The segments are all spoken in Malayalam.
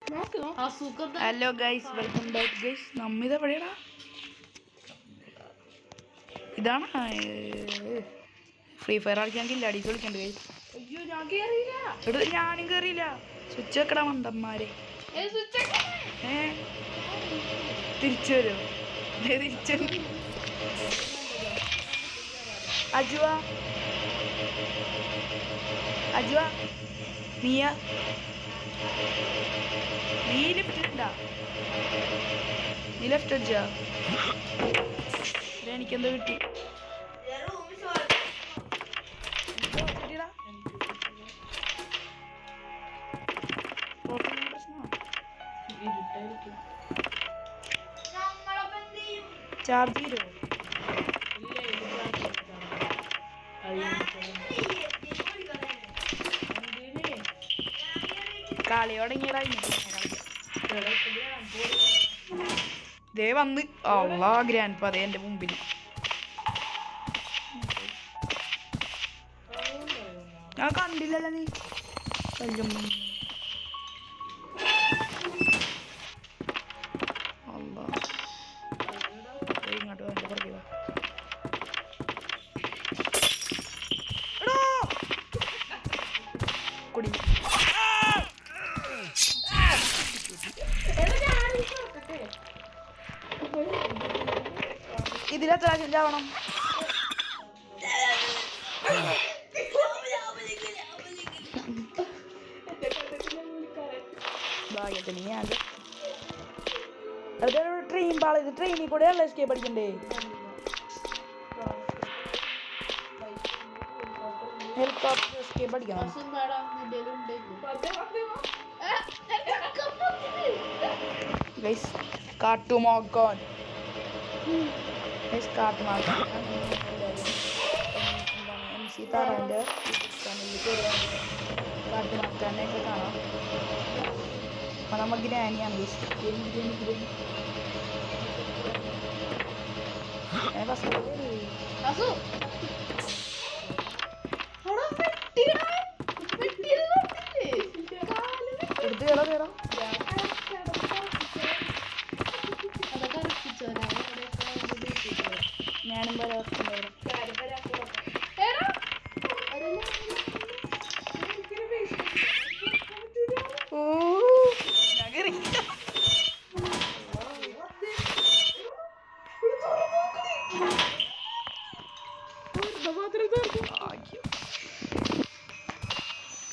Hello guys, welcome back guys. നമ്മിതെവിടെയാടാ? ഇതാണ് ഫ്രീ ഫയർ കളിക്കാൻ കില്ലാടീസ് വിളിക്കണ്ട് ഗൈസ്. ഞാനും കേറിയില്ല. സ്വിച്ച് വെക്കടാ മണ്ടന്മാരെ. തിരിച്ചു വരുമോ? തിരിച്ചു അജുവ അജുവ നീയാ? നീ ലെഫ്റ്റ് നീ ലെഫ്റ്റ് അടിച്ചാ? എനിക്കെന്താ കിട്ടി? ചാർജ് ചെയ്തോ? കളി തുടങ്ങിയടാ. ദേ വന്ന് അള്ളാ ഗ്രാൻഡ് ഫാദർ എൻ്റെ മുമ്പിൽ. ഞാൻ കണ്ടില്ലല്ലോ. നീ അള്ളാ ഇങ്ങോട്ട് എൻ്റെ പുറകെ വാ. കുടി ഇതിലെത്ര ചാവണം? ഭാഗ്യത്തിന് ഞാൻ അതൊരു ട്രെയിൻ പാള. ഇത് ട്രെയിനിൽ കൂടെ അല്ല എസ്കേപ്പ് അടിക്കണ്ടേ? ഹെലികോപ്റ്റർ എസ്കേപ്പ് അടിക്കണം. ഗൈസ് കാട്ടുമാക്കാൻ കാട്ടുമാക്കാൻ MC താറാൻ്റെ ചാനലിൽ കാട്ടുമാക്കാനൊക്കെ കാണാം. അപ്പം നമ്മൾ ഗ്രാനിയാണ് ഗൈസ്. എടുത്ത് കേടാ കേടാ. ഞാനും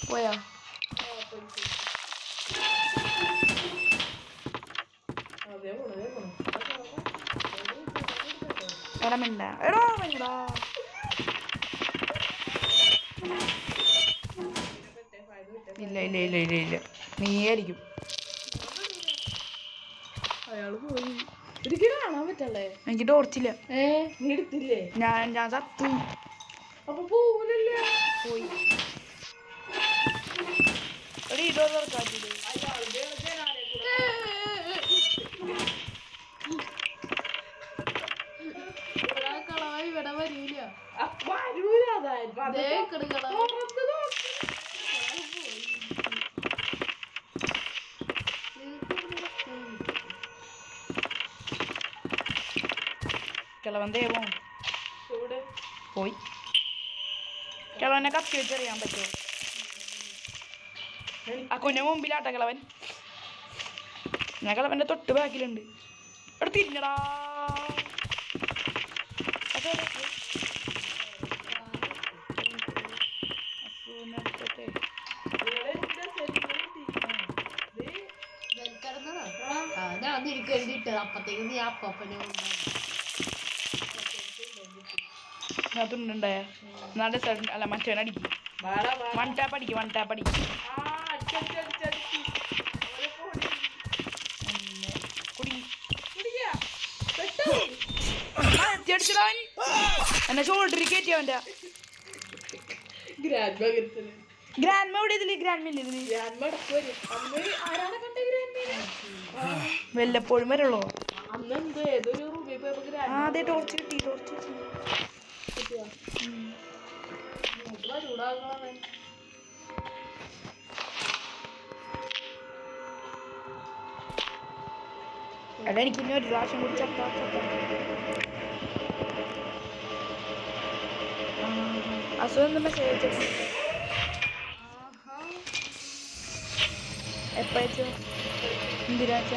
പോയാ എടമിണ്ട എടോ വേണ്ട. ഇല്ല ഇല്ല ഇല്ല ഇല്ല ഇല്ല നീയായിരിക്കും. എനിക്ക് ടോർച്ചില്ല. ഞാൻ സത്തു പോയി. ഇതോ ഇവിടെ വരൂല. കിളവൻ ദേവോ പോയി. കിളവനെ കത്തി വെച്ചറിയാൻ പറ്റുമോ? ആ കുഞ്ഞ മുമ്പിലാട്ട കിളവൻ. ഞാൻ കിളവൻ്റെ തൊട്ട് ബാക്കിലുണ്ട്. ഇവിടെ തിരിഞ്ഞടാ. അപ്പത്തേക്ക് നീ അപ്പനെ തുണ്ടുണ്ടായ നല്ല അല്ല മറ്റവനടിക്കും. വൺ ടാപ്പ് അടിക്കും. എന്നെ ഷോൾഡറിൽ കയറ്റി അവൻ്റെ ഗ്രാൻഡ് എവിടെ ഇതില്? വല്ലപ്പോഴും വരുള്ളൂ. അതെ ടോർച്ച് കിട്ടി. അല്ല എനിക്ക് ഇനി ഒരു പ്രാവശ്യം കൂടി ചത്താ അസുഖം മെസ്സേജ് എപ്പഴച്ചോ എന്തിനാച്ച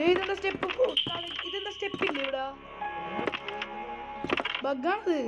ഇതെന്താ സ്റ്റെപ്പ് ഇതെന്താ സ്റ്റെപ്പില്ലേ ഇവിടെ ബഗ്ഗാണത്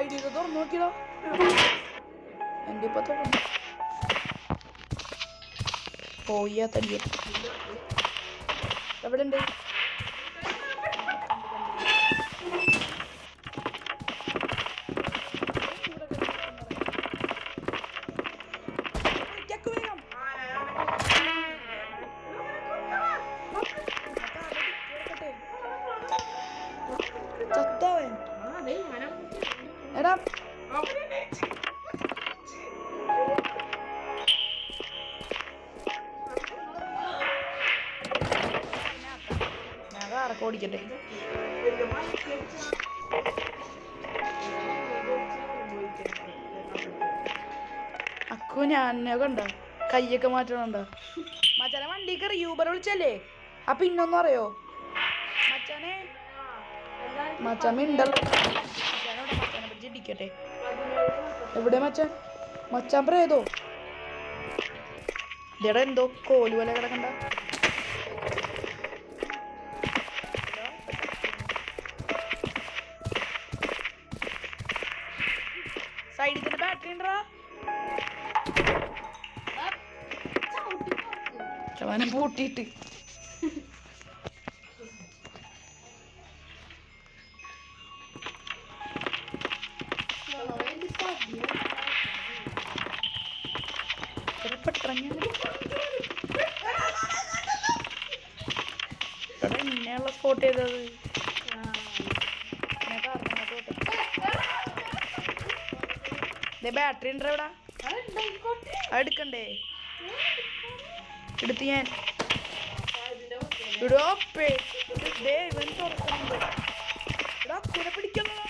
സൈഡിൽ തുറന്നു നോക്കിയടാ എൻ്റെ ഇപ്പൊ തുറന്നു പോയാ തടിയ എവിടെ ഉണ്ട് ചത്തവൻ എടാ ഞാൻ കാറൊക്കെ ഓടിക്കട്ടെ അക്കു ഞാൻ കണ്ട കയ്യൊക്കെ മാറ്റണുണ്ടോ മച്ചാനെ വണ്ടി കയറി യൂബർ വിളിച്ചല്ലേ അപ്പൊ ഇന്നൊന്നും അറിയോ മച്ചാനെ മച്ചാൻ മച്ചാനെ പിടിച്ചിടിക്കട്ടെ എവിടെ മച്ചാൻ മച്ചാൻ പ്രേതോ ഇതേടാ എന്തോ കോല് പോലെ കിടക്കണ്ട സൈഡിൽ തന്നെ ബാറ്ററി ഉണ്ടോ ചവാനം പൂട്ടിയിട്ട് എന്നെയുള്ള സ്പോട്ട് ചെയ്തത് ബാറ്ററി ഉണ്ടോ ഇവിടെ എടുക്കണ്ടേ എടുത്ത് ഞാൻ ഇവൻ തുറക്കുന്നുണ്ട് ഇവിടെ അക്കുനെ പിടിക്കുന്നു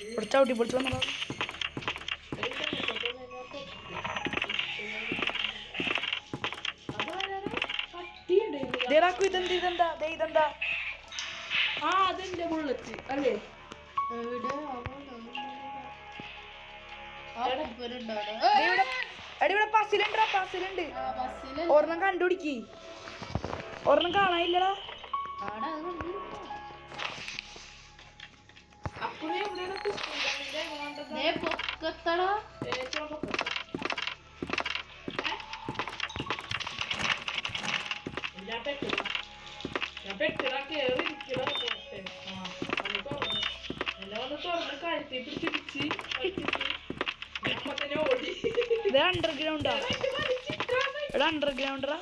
ഇവിടെ ചവിട്ടി പൊളിച്ചു വന്നോ ഇതെന്താ ഇതെന്താ അതെന്റെ ബുള്ളറ്റ് അല്ലേ ഇവിടെ പസിലുണ്ട് ഒരെണ്ണം കണ്ടുപിടിക്ക് ഒരെണ്ണം കാണാനില്ലടാ ഇത് അണ്ടർഗ്രൗണ്ടാ ഇവിടെ അണ്ടർഗ്രൗണ്ടാ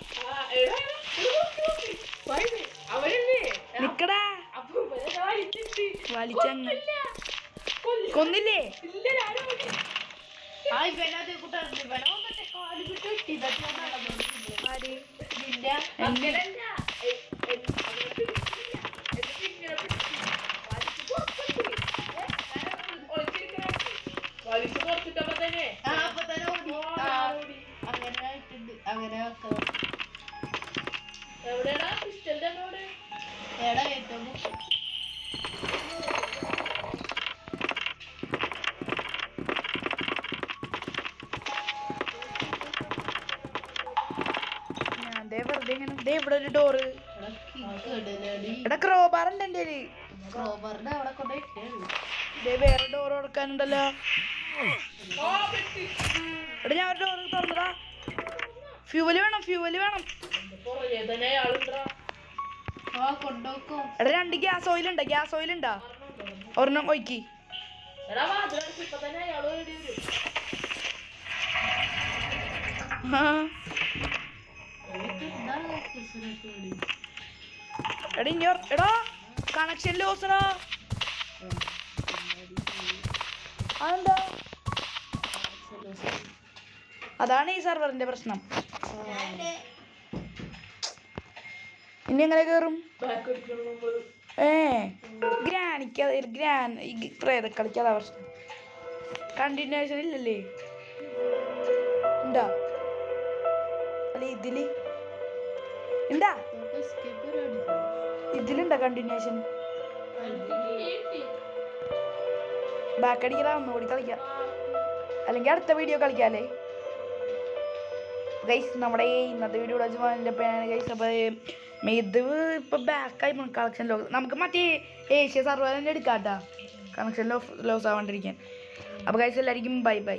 നിക്കടാ വലിച്ചങ്ങ് കൊന്നില്ലേ എവിടെയാ പിസ്റ്റലിന്റെ ഏറ്റവും എങ്ങനെ ദേ ഇവിടെ ഒരു ഡോറ്. എടാ ക്രോബാർ ഉണ്ട് എൻ്റെ കയ്യില്. ക്രോബറിന്റെ അവിടെ കൊണ്ടേ ദേ വേറെ ഡോർ തുറക്കാനുണ്ടല്ലോ. എടാ ഞാൻ ഒരു ഡോർ തുറന്നടാ. ഫ്യൂവല് വേണം. കൊണ്ടോക്കോ. എടാ 2 ഗ്യാസ് ഓയിൽ ഉണ്ടാ ഒരെണ്ണം ഒഴിക്കി. എടാ ഇനി എടാ കണക്ഷൻ ലോസടാ. അതെന്താ? അതാണ് ഈ സെർവറിന്റെ പ്രശ്നം. ഇനി എങ്ങനെ കേറും? കളിക്കാതാ പ്രശ്നം. കണ്ടിന്യൂഷൻ ഇല്ലല്ലേ? ഉണ്ടാ അല്ല ഇതിലുണ്ടാ കണ്ടിന്യൂഷൻ? ബാക്ക് അടിക്കലാ. ഒന്നുകൂടി കളിക്കാം, അല്ലെങ്കിൽ അടുത്ത വീഡിയോ കളിക്കാല്ലേ ഗൈസ്. നമ്മുടെ ഇന്നത്തെ വീഡിയോ ഗൈസ്. അപ്പോൾ ഇത് ഇപ്പോൾ ബാക്കായി കളക്ഷൻ ലോസ്. നമുക്ക് മറ്റേ ഏഷ്യ സർവർ തന്നെ എടുക്കാം കേട്ടോ, കണക്ഷൻ ലോസ് ആവാണ്ടിരിക്കാൻ. അപ്പോൾ ഗൈസ് എല്ലാവർക്കും ബൈ.